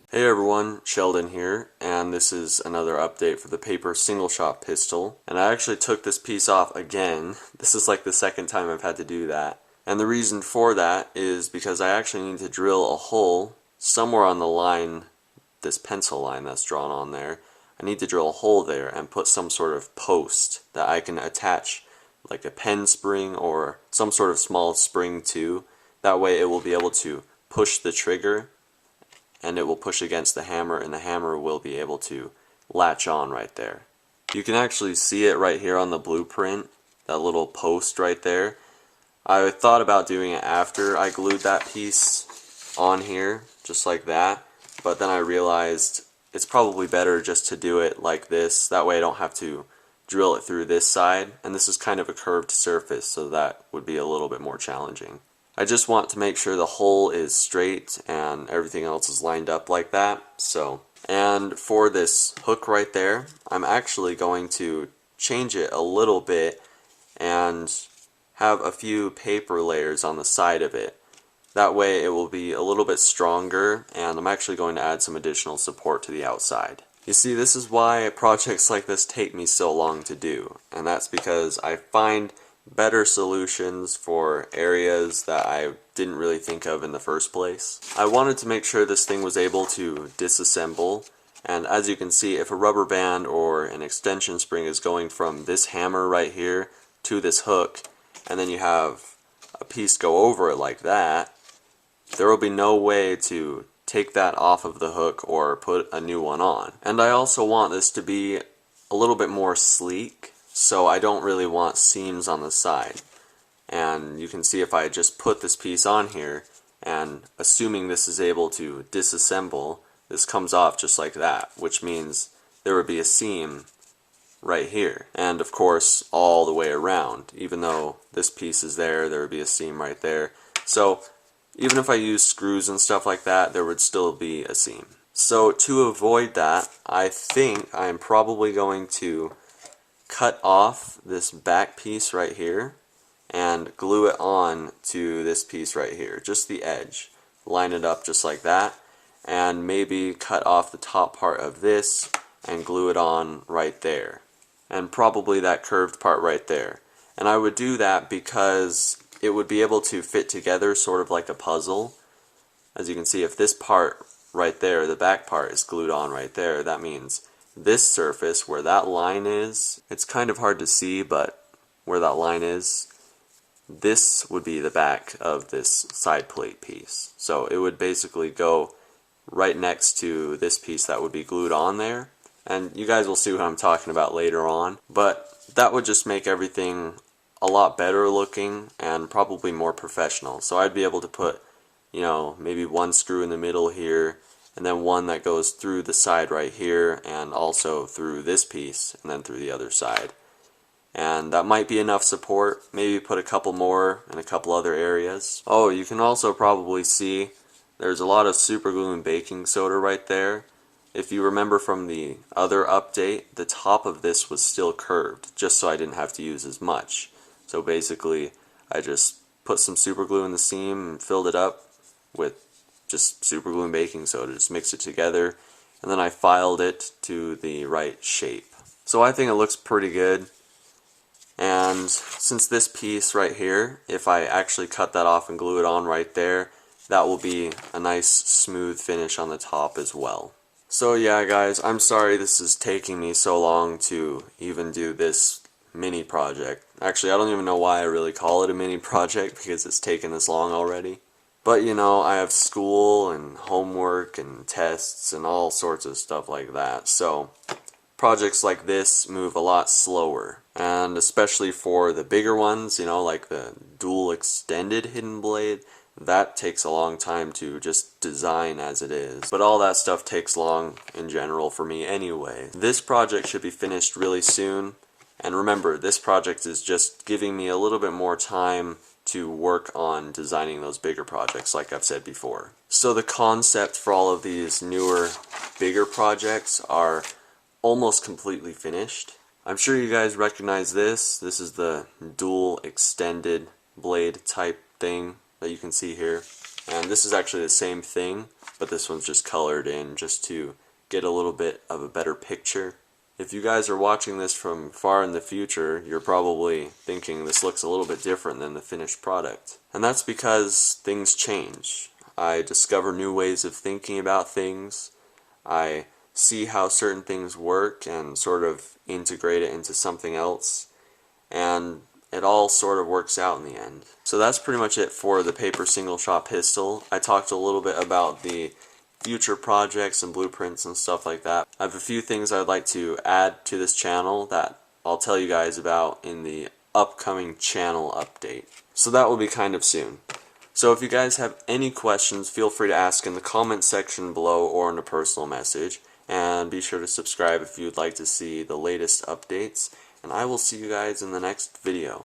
Hey everyone, Sheldon here, and this is another update for the paper single shot pistol. And I actually took this piece off again. This is like the second time I've had to do that. And the reason for that is because I actually need to drill a hole somewhere on the line, this pencil line that's drawn on there. I need to drill a hole there and put some sort of post that I can attach like a pen spring or some sort of small spring to. That way it will be able to push the trigger and it will push against the hammer, and the hammer will be able to latch on right there. You can actually see it right here on the blueprint, that little post right there. I thought about doing it after I glued that piece on here, just like that, but then I realized it's probably better just to do it like this. That way I don't have to drill it through this side, and this is kind of a curved surface, so that would be a little bit more challenging. I just want to make sure the hole is straight and everything else is lined up like that. And for this hook right there, I'm actually going to change it a little bit and have a few paper layers on the side of it. That way it will be a little bit stronger, and I'm actually going to add some additional support to the outside. You see, this is why projects like this take me so long to do, and that's because I find better solutions for areas that I didn't really think of in the first place. I wanted to make sure this thing was able to disassemble, and as you can see, if a rubber band or an extension spring is going from this hammer right here to this hook, and then you have a piece go over it like that, there will be no way to take that off of the hook or put a new one on. And I also want this to be a little bit more sleek, so I don't really want seams on the side. And you can see if I just put this piece on here, and assuming this is able to disassemble, this comes off just like that, which means there would be a seam right here. And of course, all the way around. Even though this piece is there, there would be a seam right there. So even if I use screws and stuff like that, there would still be a seam. So to avoid that, I think I'm probably going to cut off this back piece right here and glue it on to this piece right here, just the edge. Line it up just like that, and maybe cut off the top part of this and glue it on right there, and probably that curved part right there. And I would do that because it would be able to fit together sort of like a puzzle. As you can see, if this part right there, the back part, is glued on right there, that means this surface where that line is, it's kind of hard to see, but where that line is, this would be the back of this side plate piece. So it would basically go right next to this piece that would be glued on there, and you guys will see what I'm talking about later on, but that would just make everything a lot better looking and probably more professional. So I'd be able to put, you know, maybe one screw in the middle here, and then one that goes through the side right here, and also through this piece, and then through the other side. And that might be enough support. Maybe put a couple more in a couple other areas. Oh, you can also probably see there's a lot of super glue and baking soda right there. If you remember from the other update, the top of this was still curved, just so I didn't have to use as much. So basically, I just put some super glue in the seam and filled it up with just super glue and baking soda, just mixed it together, and then I filed it to the right shape. So I think it looks pretty good. And since this piece right here, if I actually cut that off and glue it on right there, that will be a nice smooth finish on the top as well. So yeah guys, I'm sorry this is taking me so long to even do this mini project. Actually, I don't even know why I really call it a mini project, because it's taken this long already. But you know, I have school and homework and tests and all sorts of stuff like that, so projects like this move a lot slower. And especially for the bigger ones, you know, like the dual extended hidden blade, that takes a long time to just design as it is. But all that stuff takes long in general for me anyway. This project should be finished really soon. And remember, this project is just giving me a little bit more time to work on designing those bigger projects, like I've said before. So the concept for all of these newer, bigger projects are almost completely finished. I'm sure you guys recognize this. This is the dual extended blade type thing that you can see here. And this is actually the same thing, but this one's just colored in just to get a little bit of a better picture. If you guys are watching this from far in the future, you're probably thinking this looks a little bit different than the finished product. And that's because things change. I discover new ways of thinking about things. I see how certain things work and sort of integrate it into something else. And it all sort of works out in the end. So that's pretty much it for the paper single shot pistol. I talked a little bit about the future projects and blueprints and stuff like that. I have a few things I'd like to add to this channel that I'll tell you guys about in the upcoming channel update. So that will be kind of soon. So if you guys have any questions, feel free to ask in the comment section below or in a personal message. And be sure to subscribe if you'd like to see the latest updates. And I will see you guys in the next video.